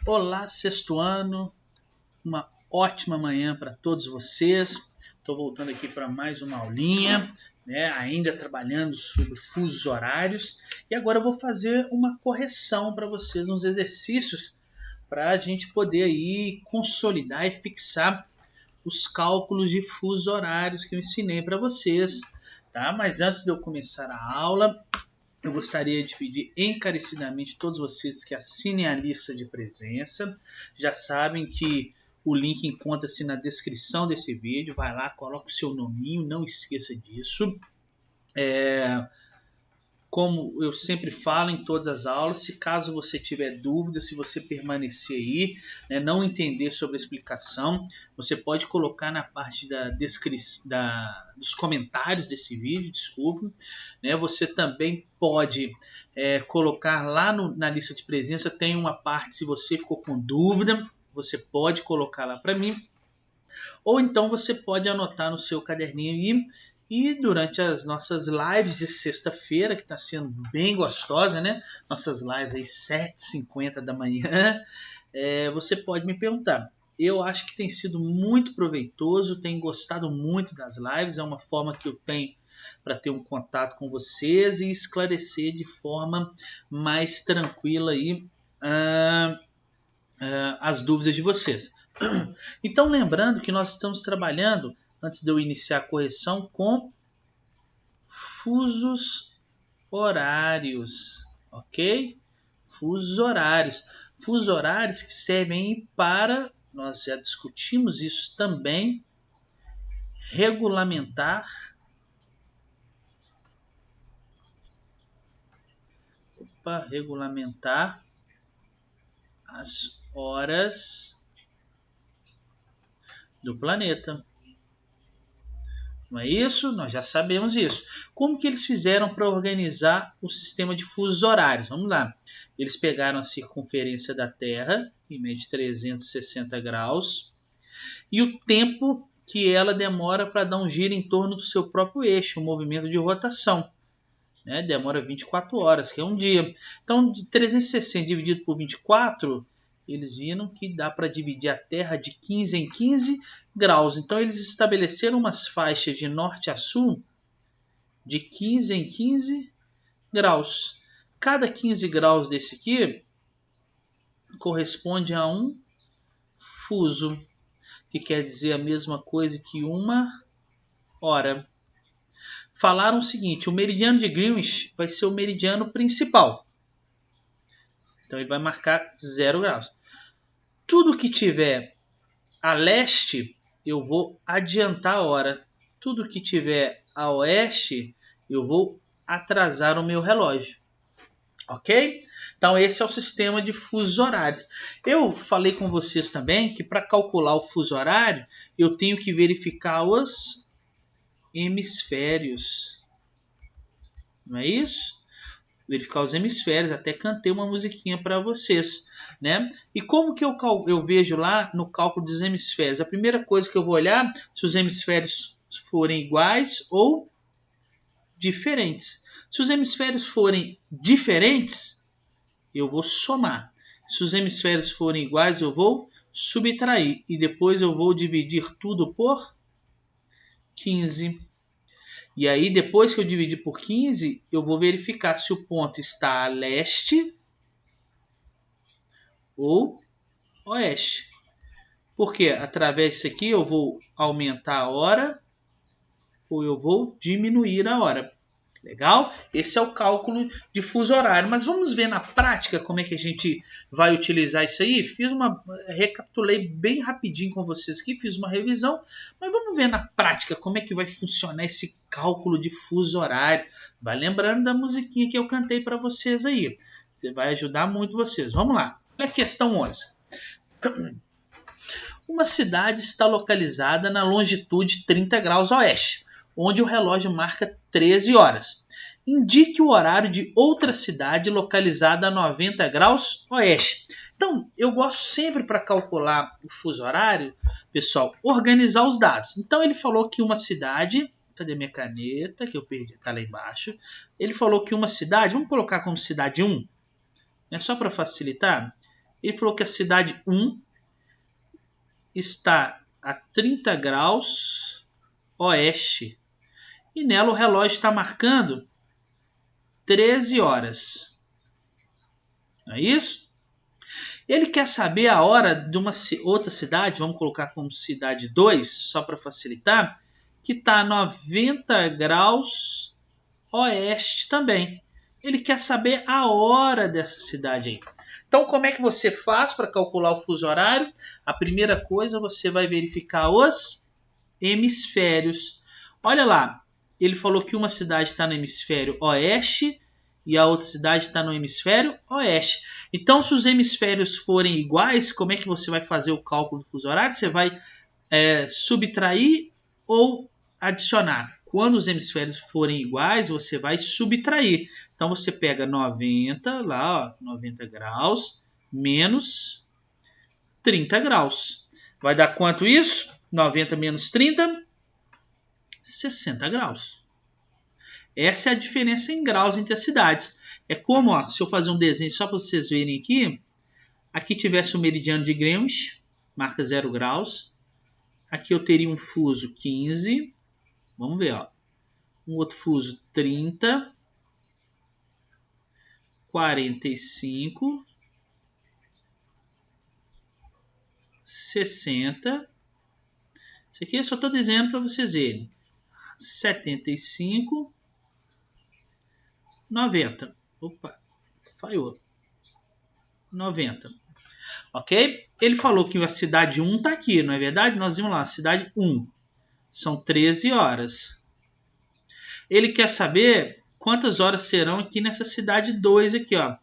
Olá, sexto ano, uma ótima manhã para todos vocês. Estou voltando aqui para mais uma aulinha, ainda trabalhando sobre fusos horários. E agora eu vou fazer uma correção para vocês, uns exercícios para a gente poder aí consolidar e fixar os cálculos de fusos horários que eu ensinei para vocês. Tá? Mas antes de eu começar a aula, eu gostaria de pedir encarecidamente a todos vocês que assinem a lista de presença. Já sabem que o link encontra-se na descrição desse vídeo. Vai lá, coloca o seu nominho, não esqueça disso. Como eu sempre falo em todas as aulas, se caso você tiver dúvida, se você permanecer aí, não entender sobre a explicação, você pode colocar na parte dos comentários desse vídeo, desculpe. Você também pode colocar lá na lista de presença, tem uma parte, se você ficou com dúvida, você pode colocar lá para mim. Ou então você pode anotar no seu caderninho aí. E durante as nossas lives de sexta-feira, que está sendo bem gostosa, né? Nossas lives aí 7h50 da manhã, você pode me perguntar. Eu acho que tem sido muito proveitoso, tenho gostado muito das lives, é uma forma que eu tenho para ter um contato com vocês e esclarecer de forma mais tranquila aí, as dúvidas de vocês. Então, lembrando que nós estamos trabalhando, antes de eu iniciar a correção, com fusos horários, ok? Fusos horários. Fusos horários que servem para, nós já discutimos isso também, regulamentar as horas do planeta. Não é isso? Nós já sabemos isso. Como que eles fizeram para organizar o sistema de fusos horários? Vamos lá. Eles pegaram a circunferência da Terra, em média de 360 graus, e o tempo que ela demora para dar um giro em torno do seu próprio eixo, um movimento de rotação. Demora 24 horas, que é um dia. Então, de 360 dividido por 24, eles viram que dá para dividir a Terra de 15 em 15 graus. Então, eles estabeleceram umas faixas de norte a sul de 15 em 15 graus. Cada 15 graus desse aqui corresponde a um fuso, que quer dizer a mesma coisa que uma hora. Falaram o seguinte, o meridiano de Greenwich vai ser o meridiano principal. Então, ele vai marcar 0 graus. Tudo que tiver a leste, eu vou adiantar a hora. Tudo que tiver a oeste, eu vou atrasar o meu relógio. Ok? Então, esse é o sistema de fusos horários. Eu falei com vocês também que para calcular o fuso horário, eu tenho que verificar os hemisférios. Não é isso? Verificar os hemisférios. Até cantei uma musiquinha para vocês. E como que eu vejo lá no cálculo dos hemisférios? A primeira coisa que eu vou olhar se os hemisférios forem iguais ou diferentes. Se os hemisférios forem diferentes, eu vou somar. Se os hemisférios forem iguais, eu vou subtrair. E depois eu vou dividir tudo por 15. E aí, depois que eu dividir por 15, eu vou verificar se o ponto está a leste ou oeste. Porque através disso aqui eu vou aumentar a hora ou eu vou diminuir a hora. Legal? Esse é o cálculo de fuso horário. Mas vamos ver na prática como é que a gente vai utilizar isso aí. Recapitulei bem rapidinho com vocês aqui, fiz uma revisão. Mas vamos ver na prática como é que vai funcionar esse cálculo de fuso horário. Vai lembrando da musiquinha que eu cantei para vocês aí. Você vai ajudar muito vocês. Vamos lá. Olha a questão 11. Uma cidade está localizada na longitude 30 graus oeste, onde o relógio marca 13 horas. Indique o horário de outra cidade localizada a 90 graus oeste. Então, eu gosto sempre para calcular o fuso horário, pessoal, organizar os dados. Então, ele falou que uma cidade... Cadê minha caneta? Que eu perdi, está lá embaixo. Ele falou que uma cidade, vamos colocar como cidade 1, só para facilitar. Ele falou que a cidade 1 está a 30 graus oeste. E nela o relógio está marcando 13 horas. Não é isso? Ele quer saber a hora de uma outra cidade, vamos colocar como cidade 2, só para facilitar, que está a 90 graus oeste também. Ele quer saber a hora dessa cidade aí. Então, como é que você faz para calcular o fuso horário? A primeira coisa, você vai verificar os hemisférios. Olha lá, ele falou que uma cidade está no hemisfério oeste e a outra cidade está no hemisfério oeste. Então, se os hemisférios forem iguais, como é que você vai fazer o cálculo do fuso horário? Você vai subtrair ou adicionar. Quando os hemisférios forem iguais, você vai subtrair. Então, você pega 90, lá, ó, 90 graus, menos 30 graus. Vai dar quanto isso? 90 menos 30, 60 graus. Essa é a diferença em graus entre as cidades. É como, ó, se eu fazer um desenho só para vocês verem aqui, aqui tivesse o meridiano de Greenwich, marca 0 graus. Aqui eu teria um fuso 15. Vamos ver, ó. Um outro fuso 30, 45, 60. Isso aqui eu só estou dizendo para vocês verem. 75, 90. Opa, falhou. 90. Ok? Ele falou que a cidade 1 está aqui, não é verdade? Nós vimos lá, cidade 1. São 13 horas. Ele quer saber quantas horas serão aqui nessa cidade 2 aqui, ó.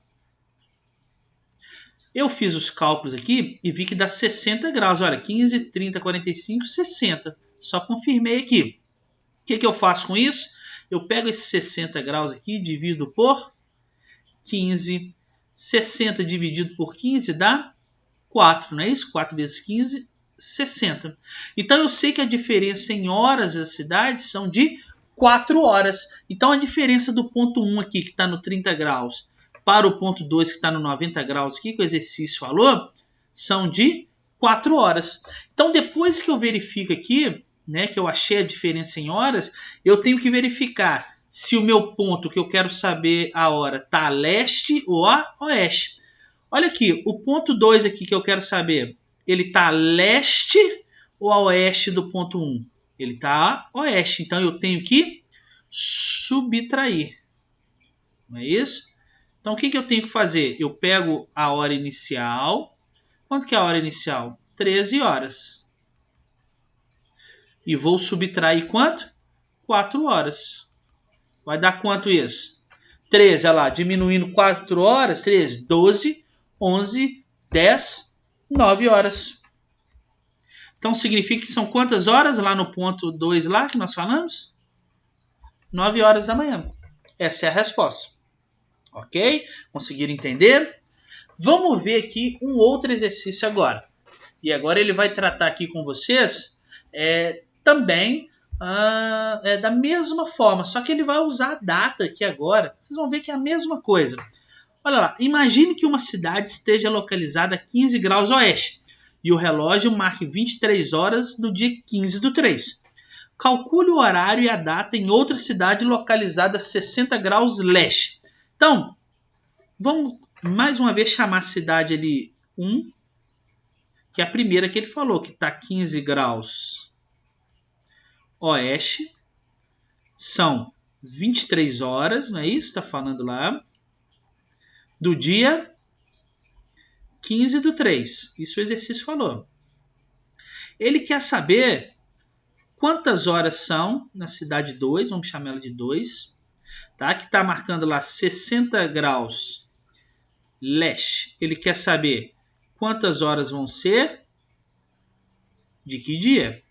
Eu fiz os cálculos aqui e vi que dá 60 graus. Olha, 15, 30, 45, 60. Só confirmei aqui. O que eu faço com isso? Eu pego esses 60 graus aqui e divido por 15. 60 dividido por 15 dá 4, não é isso? 4 vezes 15, 60. Então eu sei que a diferença em horas das cidades são de 4 horas. Então a diferença do ponto 1 aqui, que está no 30 graus, para o ponto 2, que está no 90 graus aqui, que o exercício falou, são de 4 horas. Então depois que eu verifico aqui, né, que eu achei a diferença em horas, eu tenho que verificar se o meu ponto que eu quero saber a hora está a leste ou a oeste. Olha aqui, o ponto 2 aqui que eu quero saber, ele está a leste ou a oeste do ponto 1? Ele está a oeste, então eu tenho que subtrair. Não é isso? Então o que eu tenho que fazer? Eu pego a hora inicial. Quanto que é a hora inicial? 13 horas. E vou subtrair quanto? 4 horas. Vai dar quanto isso? 13, olha lá, diminuindo 4 horas, 13, 12, 11, 10, 9 horas. Então significa que são quantas horas lá no ponto 2 lá que nós falamos? 9 horas da manhã. Essa é a resposta. Ok? Conseguiram entender? Vamos ver aqui um outro exercício agora. E agora ele vai tratar aqui com vocês também da mesma forma, só que ele vai usar a data aqui agora. Vocês vão ver que é a mesma coisa. Olha lá, imagine que uma cidade esteja localizada a 15 graus oeste e o relógio marque 23 horas no dia 15/3. Calcule o horário e a data em outra cidade localizada a 60 graus leste. Então, vamos mais uma vez chamar a cidade ali 1, que é a primeira que ele falou, que está 15 graus oeste. São 23 horas, não é isso? Está falando lá. Do dia 15/3. Isso o exercício falou. Ele quer saber quantas horas são na cidade 2, vamos chamar ela de 2, tá? Que está marcando lá 60 graus leste. Ele quer saber quantas horas vão ser de que dia.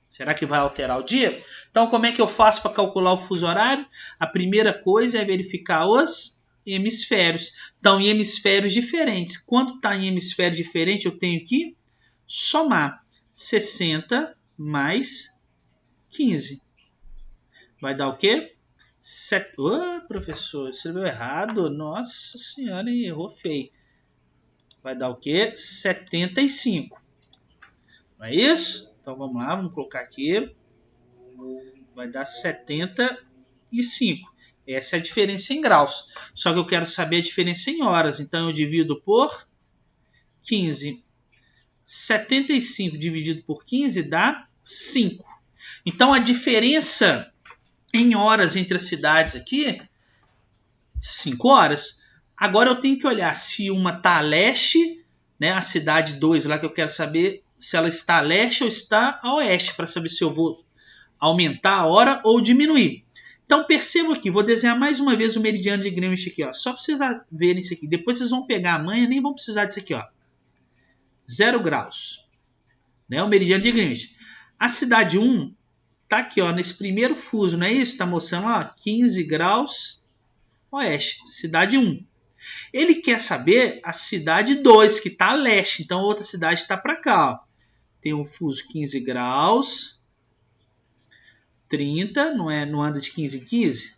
Será que vai alterar o dia? Então, como é que eu faço para calcular o fuso horário? A primeira coisa é verificar os hemisférios. Então, em hemisférios diferentes. Quando está em hemisfério diferente, eu tenho que somar 60 mais 15. Vai dar o quê? Professor, escreveu errado. Nossa senhora, errou feio. vai dar o quê? 75. Não é isso? Então vamos lá, vamos colocar aqui. Vai dar 75. Essa é a diferença em graus. Só que eu quero saber a diferença em horas. Então eu divido por 15. 75 dividido por 15 dá 5. Então a diferença em horas entre as cidades aqui, 5 horas. Agora eu tenho que olhar se uma está a leste, né, a cidade 2 lá, que eu quero saber se ela está a leste ou está a oeste, para saber se eu vou aumentar a hora ou diminuir. Então perceba aqui, vou desenhar mais uma vez o meridiano de Greenwich aqui, ó, só para vocês verem isso aqui. Depois vocês vão pegar a manha, nem vão precisar disso aqui, ó. 0 graus, né, o meridiano de Greenwich. A cidade 1 tá aqui, ó, nesse primeiro fuso, não é isso? Está mostrando, ó, 15 graus oeste, cidade 1. Ele quer saber a cidade 2, que está a leste. Então, a outra cidade está para cá. Ó. Tem um fuso 15 graus, 30, não anda de 15 em 15,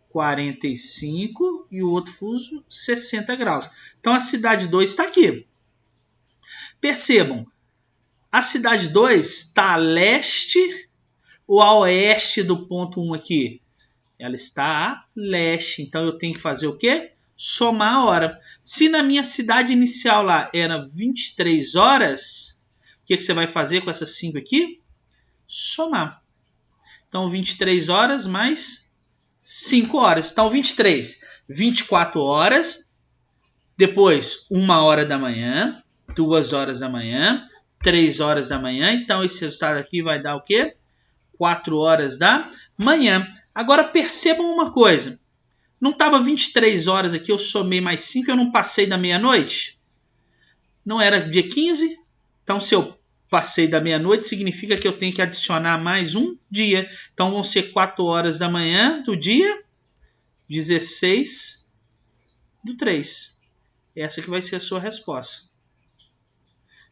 45 e o outro fuso 60 graus. Então, a cidade 2 está aqui. Percebam, a cidade 2 está a leste ou a oeste do ponto 1 aqui? Ela está a leste. Então, eu tenho que fazer o quê? Somar a hora. Se na minha cidade inicial lá era 23 horas, o que você vai fazer com essas 5 aqui? Somar. Então, 23 horas mais 5 horas. Então, 23, 24 horas, depois 1 hora da manhã, 2 horas da manhã, 3 horas da manhã. Então, esse resultado aqui vai dar o quê? 4 horas da manhã. Agora, percebam uma coisa. Não estava 23 horas aqui, eu somei mais 5, eu não passei da meia-noite? Não era dia 15? Então, se eu passei da meia-noite, significa que eu tenho que adicionar mais um dia. Então, vão ser 4 horas da manhã do dia 16 do 3. Essa que vai ser a sua resposta.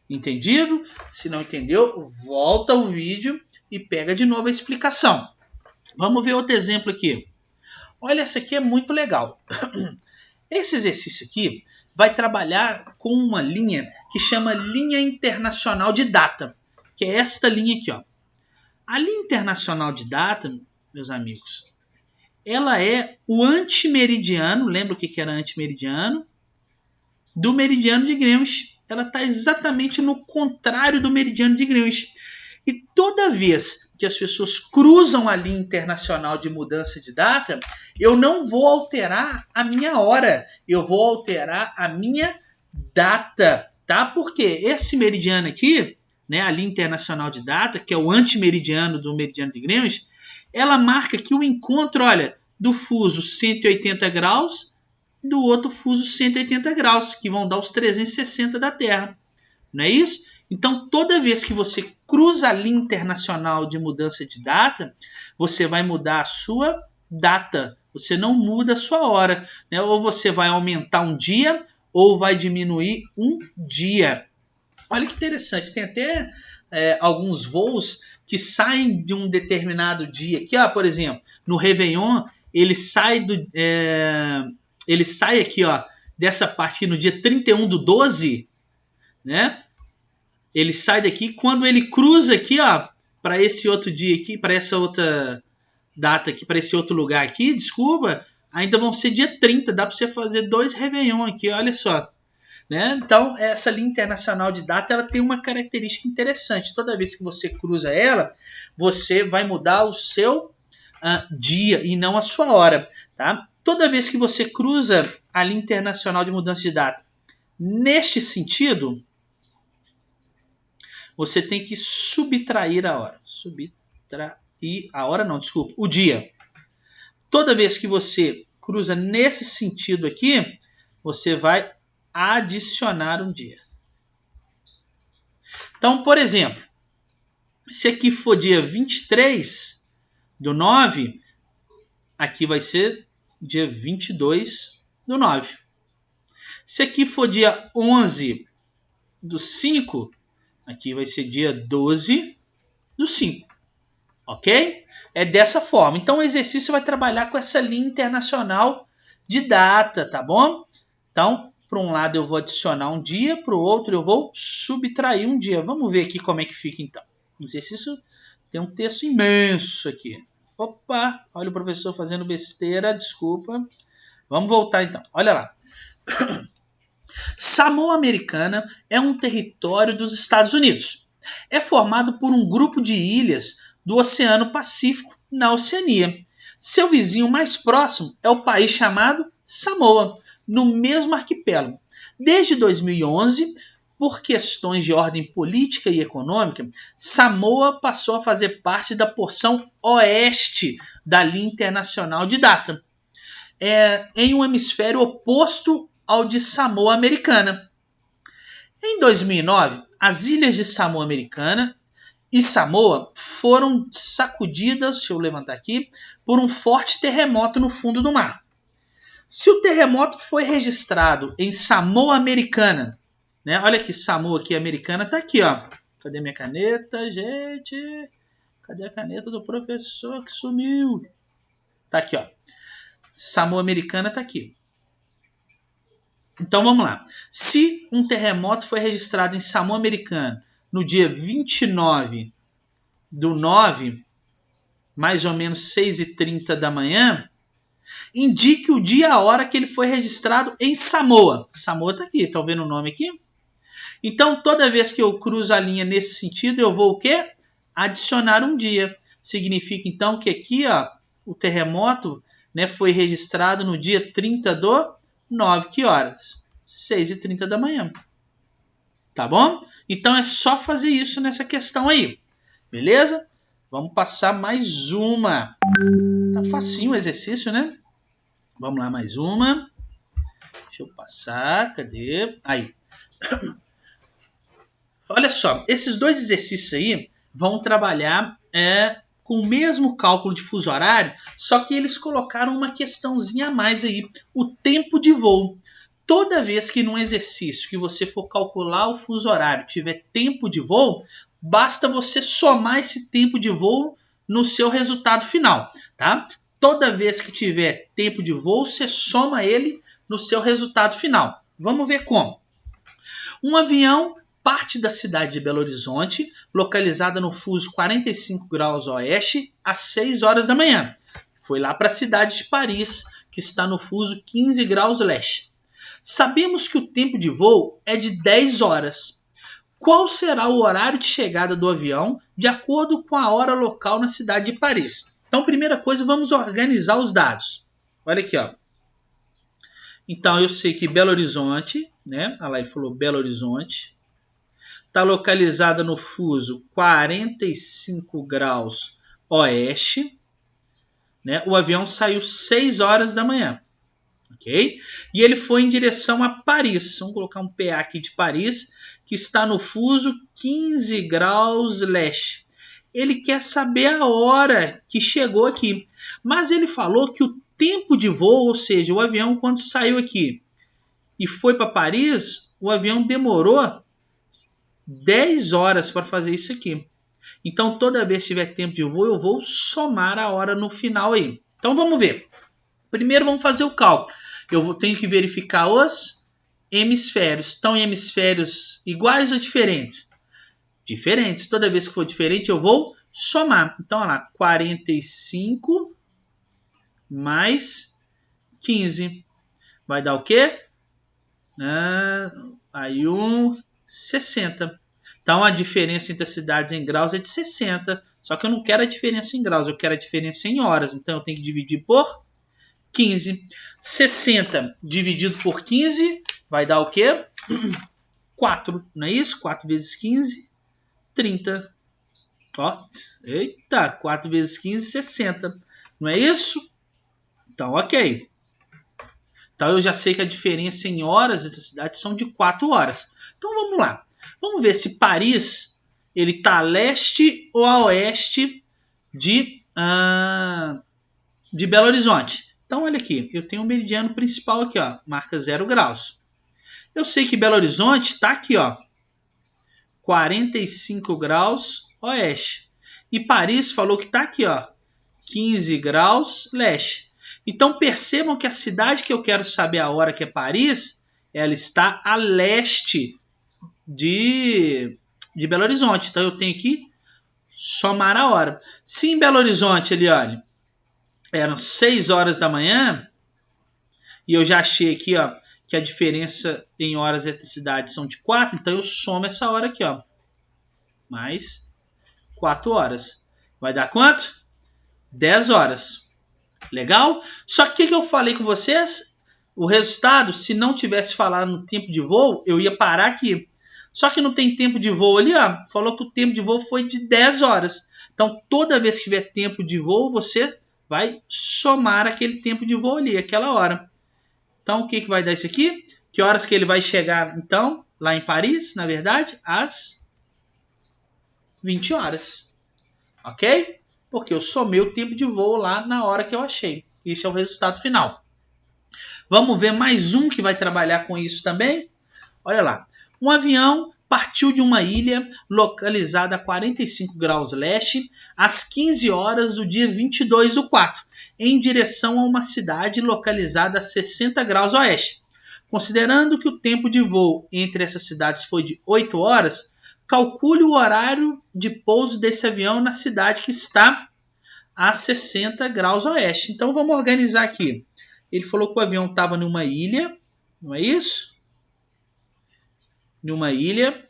Entendido? Se não entendeu, volta o vídeo e pega de novo a explicação. Vamos ver outro exemplo aqui. Olha, essa aqui é muito legal. Esse exercício aqui vai trabalhar com uma linha que chama linha internacional de data, que é esta linha aqui, ó. A linha internacional de data, meus amigos, ela é o antimeridiano, lembra o que era antimeridiano? Do meridiano de Greenwich. Ela está exatamente no contrário do meridiano de Greenwich. E toda vez que as pessoas cruzam a linha internacional de mudança de data, eu não vou alterar a minha hora, eu vou alterar a minha data, tá? Porque esse meridiano aqui, né, a linha internacional de data, que é o antimeridiano do meridiano de Greenwich, ela marca aqui o encontro, olha, do fuso 180 graus do outro fuso 180 graus, que vão dar os 360 da Terra. Não é isso? Então, toda vez que você cruza a linha internacional de mudança de data, você vai mudar a sua data. Você não muda a sua hora, né? Ou você vai aumentar um dia, ou vai diminuir um dia. Olha que interessante, tem até alguns voos que saem de um determinado dia. Aqui, ó, por exemplo, no Réveillon, ele sai aqui, ó, dessa parte aqui no dia 31/12, né? Ele sai daqui, quando ele cruza aqui, ó, para esse outro dia aqui, para essa outra data aqui, para esse outro lugar aqui, desculpa, ainda vão ser dia 30, dá para você fazer 2 Réveillon aqui, olha só. Né? Então, essa linha internacional de data, ela tem uma característica interessante. Toda vez que você cruza ela, você vai mudar o seu dia e não a sua hora. Tá? Toda vez que você cruza a linha internacional de mudança de data, neste sentido, você tem que subtrair a hora. Subtrair a hora não, desculpa, o dia. Toda vez que você cruza nesse sentido aqui, você vai adicionar um dia. Então, por exemplo, se aqui for dia 23/9, aqui vai ser dia 22/9. Se aqui for dia 11/5, aqui vai ser dia 12/5. Ok? É dessa forma. Então, o exercício vai trabalhar com essa linha internacional de data, tá bom? Então, para um lado eu vou adicionar um dia, para o outro eu vou subtrair um dia. Vamos ver aqui como é que fica então. O exercício tem um texto imenso aqui. Opa, olha o professor fazendo besteira, desculpa. Vamos voltar então, olha lá. Samoa Americana é um território dos Estados Unidos. É formado por um grupo de ilhas do Oceano Pacífico, na Oceania. Seu vizinho mais próximo é o país chamado Samoa, no mesmo arquipélago. Desde 2011, por questões de ordem política e econômica, Samoa passou a fazer parte da porção oeste da linha internacional de data, em um hemisfério oposto ao de Samoa Americana. Em 2009, as ilhas de Samoa Americana e Samoa foram sacudidas, deixa eu levantar aqui, por um forte terremoto no fundo do mar. Se o terremoto foi registrado em Samoa Americana, né? Olha aqui, Samoa aqui, Americana, tá aqui, ó. Cadê minha caneta, gente? Cadê a caneta do professor que sumiu? Tá aqui, ó. Samoa Americana tá aqui. Então vamos lá. Se um terremoto foi registrado em Samoa Americana no dia 29/9, mais ou menos 6h30 da manhã, indique o dia e a hora que ele foi registrado em Samoa. Samoa está aqui, estão vendo o nome aqui? Então, toda vez que eu cruzo a linha nesse sentido, eu vou o quê? Adicionar um dia. Significa, então, que aqui ó, o terremoto, né, foi registrado no dia 30/9, que horas? 6h30 da manhã. Tá bom? Então, é só fazer isso nessa questão aí. Beleza? Vamos passar mais uma. Tá facinho o exercício, né? Vamos lá, mais uma. Deixa eu passar. Cadê? Aí. Olha só, esses dois exercícios aí vão trabalhar com o mesmo cálculo de fuso horário, só que eles colocaram uma questãozinha a mais aí, o tempo de voo. Toda vez que num exercício que você for calcular o fuso horário tiver tempo de voo, basta você somar esse tempo de voo no seu resultado final, tá? Toda vez que tiver tempo de voo, você soma ele no seu resultado final. Vamos ver como. Um avião parte da cidade de Belo Horizonte, localizada no fuso 45 graus oeste, às 6 horas da manhã. Foi lá para a cidade de Paris, que está no fuso 15 graus leste. Sabemos que o tempo de voo é de 10 horas. Qual será o horário de chegada do avião de acordo com a hora local na cidade de Paris? Então, primeira coisa, vamos organizar os dados. Olha aqui, ó. Então, eu sei que Belo Horizonte, né? Olha lá, ele falou Belo Horizonte. Está localizada no fuso 45 graus oeste. Né? O avião saiu 6 horas da manhã. Okay? E ele foi em direção a Paris. Vamos colocar um PA aqui de Paris, que está no fuso 15 graus leste. Ele quer saber a hora que chegou aqui. Mas ele falou que o tempo de voo, ou seja, o avião quando saiu aqui e foi para Paris, o avião demorou 10 horas para fazer isso aqui. Então, toda vez que tiver tempo de voo, eu vou somar a hora no final aí. Então, vamos ver. Primeiro, vamos fazer o cálculo. Tenho que verificar os hemisférios. Estão em hemisférios iguais ou diferentes? Diferentes. Toda vez que for diferente, eu vou somar. Então, olha lá. 45 mais 15. Vai dar o quê? Aí 60. Então, a diferença entre as cidades em graus é de 60. Só que eu não quero a diferença em graus, eu quero a diferença em horas. Então, eu tenho que dividir por 15. 60 dividido por 15 vai dar o quê? 4, não é isso? 4 vezes 15, 30. Ó, eita, 4 vezes 15, 60. Não é isso? Então, ok. Então, eu já sei que a diferença em horas entre as cidades são de 4 horas. Então, vamos lá. Vamos ver se Paris está a leste ou a oeste de Belo Horizonte. Então, olha aqui. Eu tenho o meridiano principal aqui, ó, marca 0 graus. Eu sei que Belo Horizonte está aqui, ó, 45 graus oeste. E Paris falou que está aqui, ó, 15 graus leste. Então, percebam que a cidade que eu quero saber a hora, que é Paris, ela está a leste de Belo Horizonte. Então eu tenho que somar a hora. Se em Belo Horizonte ele, olha, eram 6 horas da manhã, e eu já achei aqui, ó, que a diferença em horas entre cidades são de 4, então eu somo essa hora aqui, ó, mais 4 horas. Vai dar quanto? 10 horas. Legal? Só que o que eu falei com vocês? O resultado, se não tivesse falado no tempo de voo, eu ia parar aqui. Só que não tem tempo de voo ali, ó. Falou que o tempo de voo foi de 10 horas. Então, toda vez que tiver tempo de voo, você vai somar aquele tempo de voo ali, aquela hora. Então, o que vai dar isso aqui? Que horas que ele vai chegar, então, lá em Paris, na verdade? Às 20 horas. Ok? Porque eu somei o tempo de voo lá na hora que eu achei. Esse é o resultado final. Vamos ver mais um que vai trabalhar com isso também? Olha lá. Um avião partiu de uma ilha localizada a 45 graus leste às 15 horas do dia 22/4, em direção a uma cidade localizada a 60 graus oeste. Considerando que o tempo de voo entre essas cidades foi de 8 horas, calcule o horário de pouso desse avião na cidade que está a 60 graus oeste. Então vamos organizar aqui. Ele falou que o avião estava numa ilha, não é isso? Numa ilha,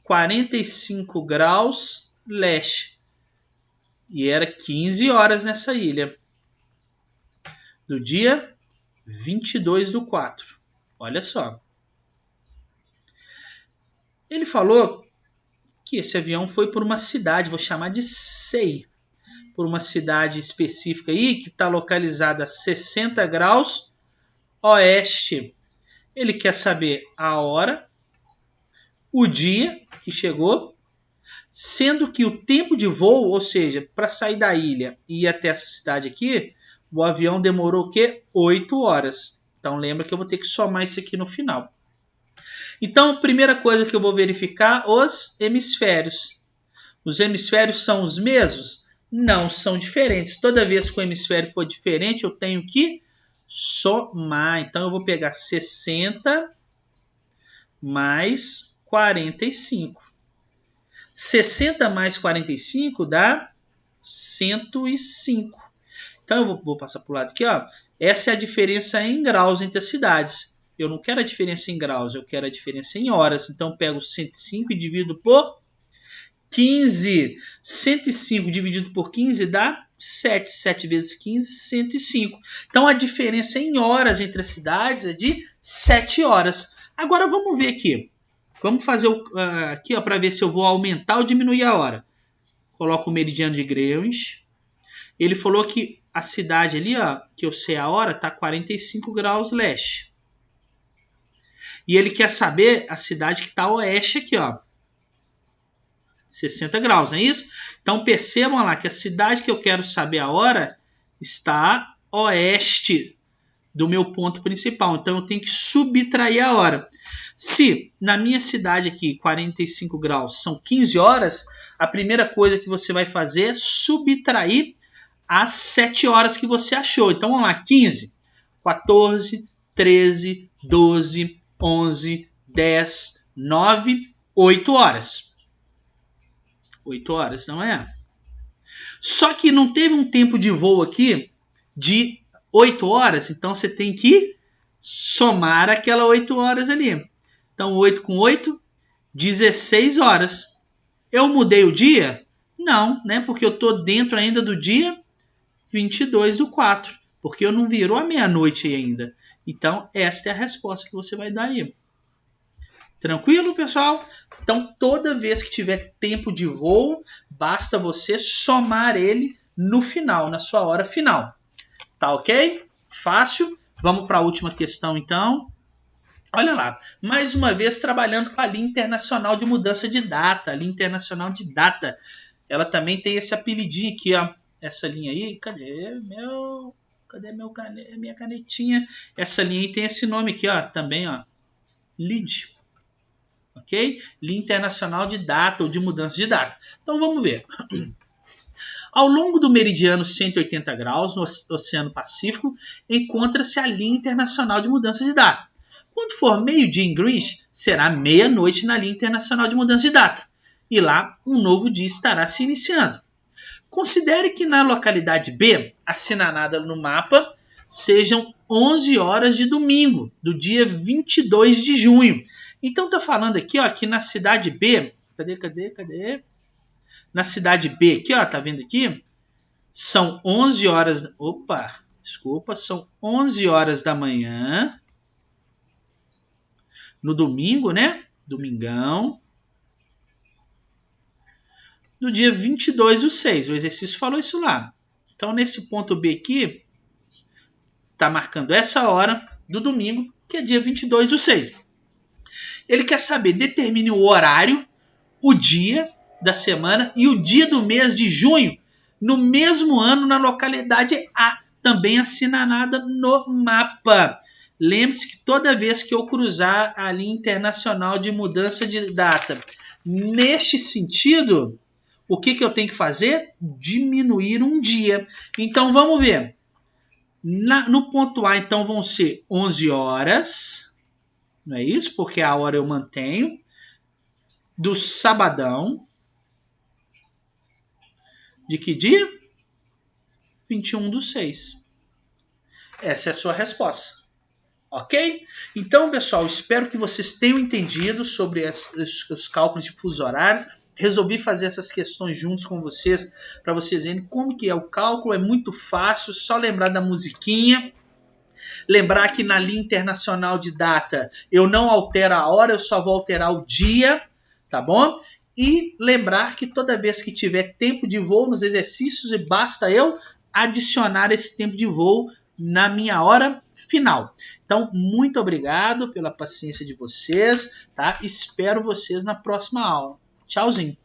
45 graus leste. E era 15 horas nessa ilha. Do dia 22/4. Olha só. Ele falou que esse avião foi por uma cidade, vou chamar de SEI, por uma cidade específica aí, que está localizada a 60 graus oeste. Ele quer saber a hora, o dia que chegou, sendo que o tempo de voo, ou seja, para sair da ilha e ir até essa cidade aqui, o avião demorou o quê? 8 horas. Então lembra que eu vou ter que somar isso aqui no final. Então, a primeira coisa que eu vou verificar, os hemisférios. Os hemisférios são os mesmos? Não, são diferentes. Toda vez que o hemisfério for diferente, eu tenho que somar. Então, eu vou pegar 60 mais 45. 60 mais 45 dá 105. Então, eu vou passar para o lado aqui, ó. Essa é a diferença em graus entre as cidades. Eu não quero a diferença em graus, eu quero a diferença em horas. Então, eu pego 105 e divido por 15. 105 dividido por 15 dá 7. 7 vezes 15, 105. Então, a diferença em horas entre as cidades é de 7 horas. Agora, vamos ver aqui. Vamos fazer aqui para ver se eu vou aumentar ou diminuir a hora. Coloco o meridiano de Greenwich. Ele falou que a cidade ali, ó, que eu sei a hora, está 45 graus leste. E ele quer saber a cidade que está a oeste aqui, ó. 60 graus, não é isso? Então percebam lá que a cidade que eu quero saber a hora está a oeste do meu ponto principal. Então eu tenho que subtrair a hora. Se na minha cidade aqui, 45 graus, são 15 horas, a primeira coisa que você vai fazer é subtrair as 7 horas que você achou. Então vamos lá, 15, 14, 13, 12, 11, 10, 9, 8 horas. 8 horas, não é? Só que não teve um tempo de voo aqui de 8 horas, então você tem que somar aquela 8 horas ali. Então 8 com 8, 16 horas. Eu mudei o dia? Não, né? Porque eu estou dentro ainda do dia 22/4, porque eu não virou a meia-noite ainda. Então, esta é a resposta que você vai dar aí. Tranquilo, pessoal? Então, toda vez que tiver tempo de voo, basta você somar ele no final, na sua hora final. Tá ok? Fácil. Vamos para a última questão, então. Olha lá, mais uma vez trabalhando com a linha internacional de mudança de data. A linha internacional de data. Ela também tem esse apelidinho aqui, ó. Essa linha aí, cadê minha canetinha? Essa linha aí tem esse nome aqui, ó, também, ó, LID, ok? Linha Internacional de Data ou de Mudança de Data. Então vamos ver. Ao longo do meridiano 180 graus no Oceano Pacífico, encontra-se a linha internacional de mudança de data. Quando for meio-dia em Greenwich, será meia-noite na linha internacional de mudança de data. E lá, um novo dia estará se iniciando. Considere que na localidade B, assinalada no mapa, sejam 11 horas de domingo, do dia 22 de junho. Então está falando aqui, ó, que na cidade B, cadê? Na cidade B, aqui, ó, tá vendo aqui? São 11 horas, são 11 horas da manhã, no domingo, né? Domingão, do dia 22/6. O exercício falou isso lá. Então, nesse ponto B aqui, está marcando essa hora do domingo, que é dia 22/6. Ele quer saber, determine o horário, o dia da semana e o dia do mês de junho, no mesmo ano, na localidade A, também assinalada no mapa. Lembre-se que toda vez que eu cruzar a linha internacional de mudança de data, neste sentido, o que eu tenho que fazer? Diminuir um dia. Então, vamos ver. No ponto A, então, vão ser 11 horas. Não é isso? Porque a hora eu mantenho. Do sabadão. De que dia? 21/6. Essa é a sua resposta. Ok? Então, pessoal, espero que vocês tenham entendido sobre os cálculos de fuso horários. Resolvi fazer essas questões juntos com vocês, para vocês verem como que é o cálculo. É muito fácil, só lembrar da musiquinha. Lembrar que na linha internacional de data eu não altero a hora, eu só vou alterar o dia, tá bom? E lembrar que toda vez que tiver tempo de voo nos exercícios, basta eu adicionar esse tempo de voo na minha hora final. Então, muito obrigado pela paciência de vocês, tá? Espero vocês na próxima aula. Tchauzinho!